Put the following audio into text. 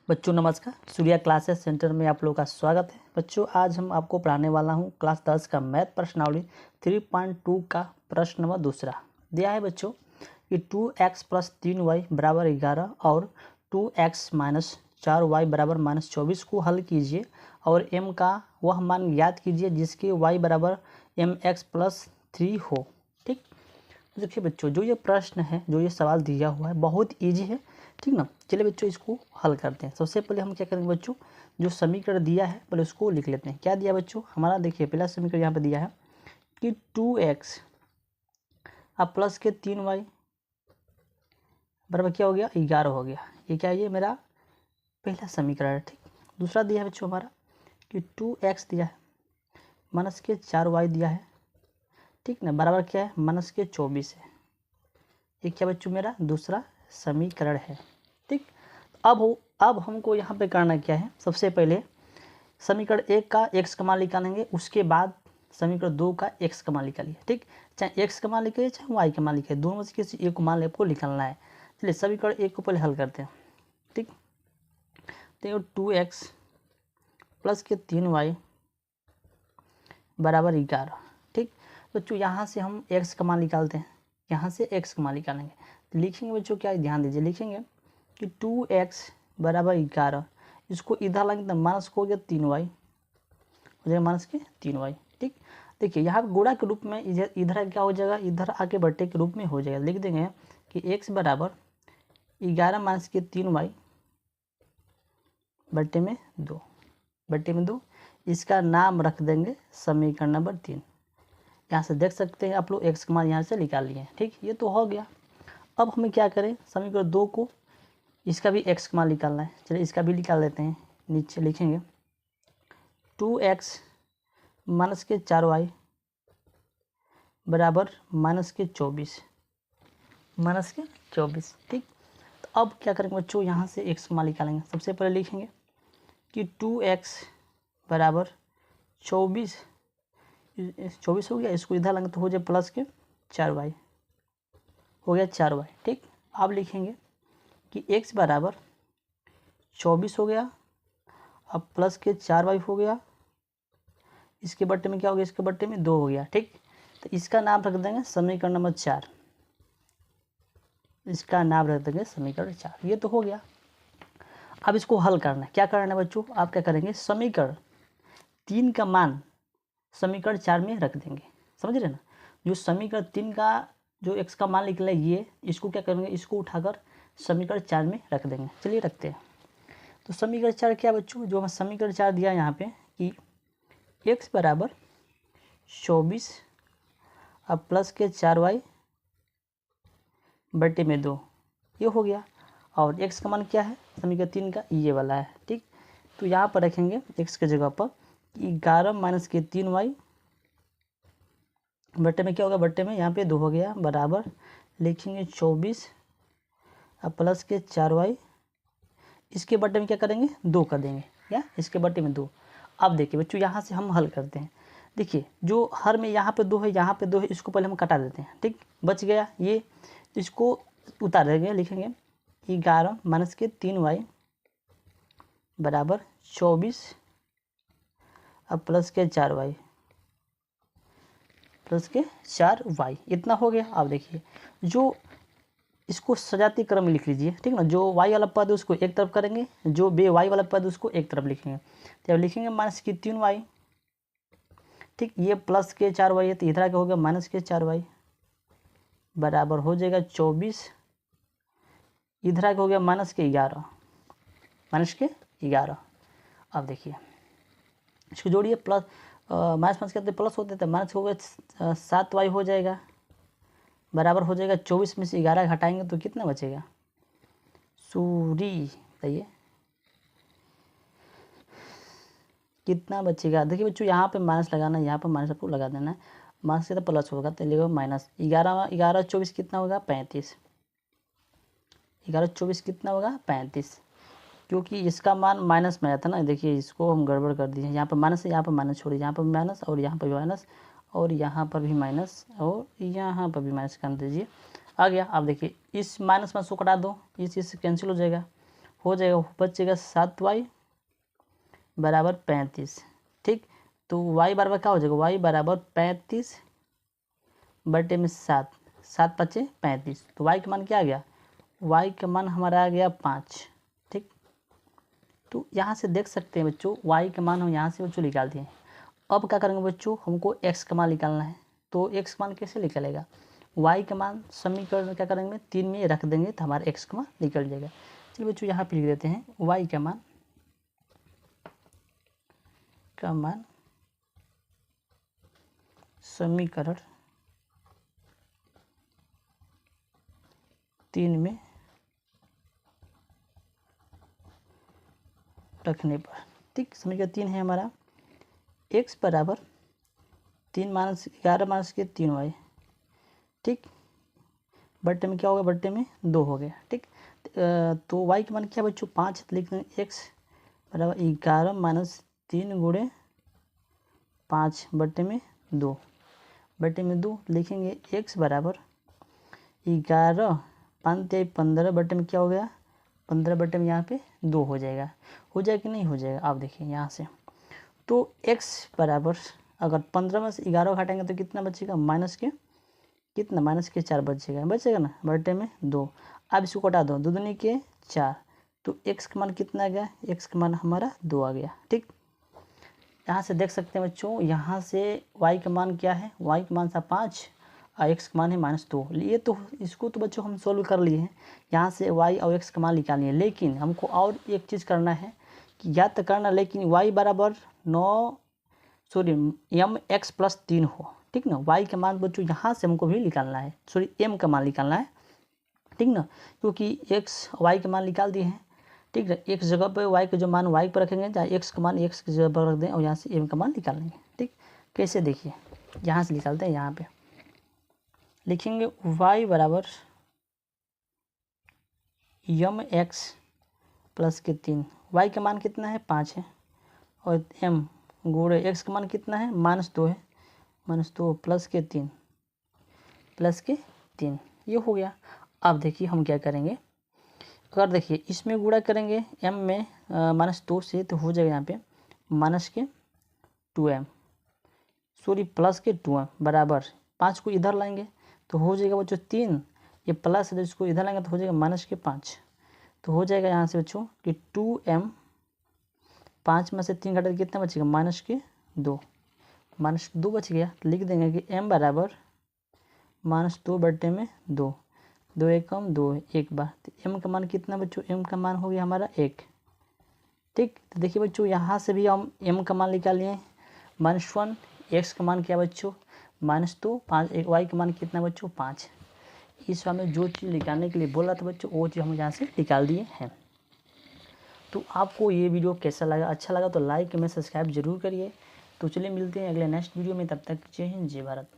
बच्चों नमस्कार, Surya classes centre में आप लोगों का स्वागत है। बच्चों आज हम आपको पढ़ाने वाला हूं क्लास 10 का मैथ प्रश्नावली 3.2 का प्रश्न नंबर दूसरा। दिया है बच्चों कि 2x + 3y = 11 और 2x - 4y = -24 को हल कीजिए और m का वह मान ज्ञात कीजिए जिसके y = mx + 3 हो। ठीक, देखिए बच्चों जो ये प्रश्न है, जो ये सवाल दिया हुआ है बहुत ईजी है। ठीक ना, चलिए बच्चों इसको हल करते हैं। सबसे पहले हम क्या करेंगे बच्चों, जो समीकरण दिया है पहले उसको लिख लेते हैं। क्या दिया बच्चों हमारा, देखिए पहला समीकरण यहाँ पे दिया है कि 2x अब प्लस के 3y बराबर क्या हो गया 11 हो गया। ये क्या है, ये मेरा पहला समीकरण है। ठीक, दूसरा दिया है बच्चों हमारा कि 2x दिया है माइनस के 4y दिया है। ठीक ना, बराबर क्या है माइनस के 24 है। ये क्या बच्चों मेरा दूसरा समीकरण है। ठीक, अब हमको यहाँ पे करना क्या है, सबसे पहले समीकरण 1 का x का मान निकालेंगे, उसके बाद समीकरण 2 का x का मान निकालिए। ठीक, चाहे x का मान लिखिए चाहे y का मान लिखिए, दोनों में से किसी एक को मान आपको निकालना है। चलिए समीकरण 1 को पहले हल करते हैं। ठीक, तो 2x + के 3y = 11। ठीक, बच्चों यहाँ से हम x का मान निकालते हैं, यहाँ से x का मान निकालेंगे तो लिखेंगे बच्चों, क्या ध्यान दीजिए, लिखेंगे कि 2x = 11, इसको इधर लाएंगे तो माइनस को हो गया 3y, हो जाएगा माइनस के 3y। ठीक, देखिए यहाँ गुणा के रूप में इधर क्या हो जाएगा, इधर आके बट्टे के रूप में हो जाएगा। लिख देंगे कि x = 11 माइनस के 3y बट्टे में 2, इसका नाम रख देंगे समीकरण नंबर 3। यहाँ से देख सकते हैं आप लोग x का मान यहाँ से निकाल लिए। ठीक, ये तो हो गया। अब हमें क्या करें, समीकरण 2 को इसका भी x का मान निकालना है। चलिए इसका भी निकाल लेते हैं। नीचे लिखेंगे 2x माइनस के 4y बराबर माइनस के 24। ठीक, तो अब क्या करेंगे बच्चों, यहाँ से x का मान निकालेंगे। सबसे पहले लिखेंगे कि 2x बराबर 24 हो गया, इसको इधर लाएंगे तो हो जाए प्लस के 4y, हो गया 4y। ठीक, अब लिखेंगे कि x बराबर 24 हो गया, अब प्लस के 4y हो गया, इसके बट्टे में क्या हो गया, इसके बट्टे में 2 हो गया। ठीक, तो इसका नाम रख देंगे समीकरण नंबर 4, इसका नाम रख देंगे समीकरण 4। ये तो हो गया। अब इसको हल करना है। क्या करना है बच्चों, आप क्या करेंगे, समीकरण 3 का मान समीकरण 4 में रख देंगे। समझ रहे ना, जो समीकरण 3 का जो x का मान निकला ये, इसको क्या करेंगे, इसको उठाकर समीकरण 4 में रख देंगे। चलिए रखते हैं। तो समीकरण 4 क्या बच्चों, जो हमें समीकरण 4 दिया यहाँ पे कि x बराबर 24 अब प्लस के 4y बट्टे में 2, ये हो गया। और x का मान क्या है समीकरण 3 का, ये वाला है। ठीक, तो यहाँ पर रखेंगे x के जगह पर 11 माइनस के 3y बट्टे में क्या होगा, बट्टे में यहाँ पे 2 हो गया, बराबर लिखेंगे 24 अब प्लस के 4y, इसके बट्टे में क्या करेंगे 2 कर देंगे, या इसके बट्टे में 2। अब देखिए बच्चों यहाँ से हम हल करते हैं। देखिए जो हर में यहाँ पे 2 है, यहाँ पे 2 है, इसको पहले हम कटा देते हैं। ठीक, बच गया ये, इसको उतार देंगे, लिखेंगे 11 माइनस के 3y बराबर 24 अब प्लस के 4y इतना हो गया। अब देखिए जो इसको सजाती क्रम में लिख लीजिए। ठीक ना, जो y वाला पद है उसको एक तरफ करेंगे, जो बे y वाला पद उसको एक तरफ लिखेंगे। तो अब लिखेंगे माइनस की 3y। ठीक, ये प्लस के 4y है तो इधर आके हो गया माइनस के 4y बराबर हो जाएगा 24, इधर आके हो गया माइनस के 11। अब देखिए इसको जोड़िए, प्लस माइनस करते प्लस होते थे, माइनस हो गया 7y हो जाएगा, बराबर हो जाएगा 24 में से 11 घटाएंगे तो कितना बचेगा, बताइए कितना बचेगा। देखिए बच्चों यहाँ पे माइनस लगाना है, यहाँ पर माइनस आपको लगा देना है। माइनस से तो प्लस होगा तो लिखो माइनस 11 24 कितना होगा 35, 11 24 कितना होगा 35, क्योंकि इसका मान माइनस में आया था ना। देखिए इसको हम गड़बड़ कर दिए, यहाँ पर माइनस है, यहाँ पर माइनस छोड़िए, यहाँ पर माइनस और यहाँ पर भी माइनस और यहाँ पर भी माइनस और यहाँ पर भी माइनस कर दीजिए, आ गया। अब देखिए इस माइनस को कटा दो, इस चीज़ से कैंसिल हो जाएगा, हो जाएगा, बचेगा 7y बराबर 35। ठीक, तो y बराबर क्या हो जाएगा, y बराबर 35 बटे में 7, 7 पचे 35, तो y का मान क्या आ गया, y का मान हमारा आ गया 5। ठीक, तो यहाँ से देख सकते हैं बच्चों y का मान हम यहाँ से बच्चों निकाल दिए। अब क्या करेंगे बच्चों, हमको x का मान निकालना है, तो x का मान कैसे निकलेगा, y का मान समीकरण में क्या करेंगे 3 में रख देंगे तो हमारा x का मान निकल जाएगा। चलिए बच्चों यहाँ पे लिख देते हैं y का मान समीकरण 3 में रखने पर। ठीक, समीकरण 3 है हमारा x बराबर 3 माइनस 11 माइनस के 3y। ठीक, बट्टे में क्या होगा, बट्टे में 2 हो गया। ठीक, तो y का मान क्या बच्चों 5, लिख दें x बराबर 11 माइनस 3 गुणे 5 बट्टे में 2, बट्टे में 2 लिखेंगे x बराबर 11 5 15 बट्टे में क्या हो गया 15 बट्टे में यहाँ पे 2 हो जाएगा। हो जाएगा कि नहीं हो जाएगा, आप देखिए यहाँ से, तो x बराबर अगर 15 में से 11 घटाएंगे तो कितना बचेगा, माइनस के कितना, माइनस के 4 बचेगा ना, बट्टे में 2। अब इसको कटा दो, 2 दूनी के 4, तो x का मान कितना आ गया, x का मान हमारा 2 आ गया। ठीक, यहाँ से देख सकते हैं बच्चों, यहाँ से y का मान क्या है, y का मान था 5 और x का मान है -2। ये तो इसको तो बच्चों हम सोल्व कर लिए हैं, यहाँ से y और x का मान निकालनी है, लेकिन हमको और एक चीज़ करना है कि याद तो करना, लेकिन y बराबर mx प्लस 3 हो। ठीक ना, y का मान बच्चों यहाँ से हमको भी निकालना है, m का मान निकालना है। ठीक ना, क्योंकि x y का मान निकाल दिए हैं। ठीक है, एक जगह पे y का जो मान y पर रखेंगे, जहाँ x का मान x की जगह पर रख दें और यहाँ से m का मान निकाल लेंगे। ठीक, कैसे देखिए, यहाँ से निकालते हैं, यहाँ पे लिखेंगे y बराबर mx प्लस के 3, y का मान कितना है 5 है, और m गुणे x का मान कितना है -2 है, -2 प्लस के 3 ये हो गया। अब देखिए हम क्या करेंगे, अगर देखिए इसमें गुणा करेंगे m में -2 से, तो हो जाएगा यहाँ पे माइनस के 2m प्लस के 2m बराबर 5 को इधर लाएंगे तो हो जाएगा बच्चों 3, ये प्लस है इसको इधर लाएंगे तो हो जाएगा माइनस के 5, तो हो जाएगा यहाँ से बच्चों कि 2m 5 में से 3 घटा कितना बचेगा, -2 बच गया। तो लिख देंगे कि m बराबर -2 बट्टे में 2, 2 एक कम 2 एक बार, तो m का मान कितना बच्चों, m का मान हो गया हमारा 1। ठीक, तो देखिए बच्चों यहाँ से भी हम m का मान निकाल लिए, -1, x का मान क्या बच्चों -2, 5 एक y का मान कितना बच्चों 5। इस में जो चीज़ निकालने के लिए बोला था बच्चों वो चीज़ हम यहाँ से निकाल दिए हैं। तो आपको ये वीडियो कैसा लगा, अच्छा लगा तो लाइक कमेंट सब्सक्राइब जरूर करिए। तो चलिए मिलते हैं अगले नेक्स्ट वीडियो में, तब तक जय हिंद जय भारत।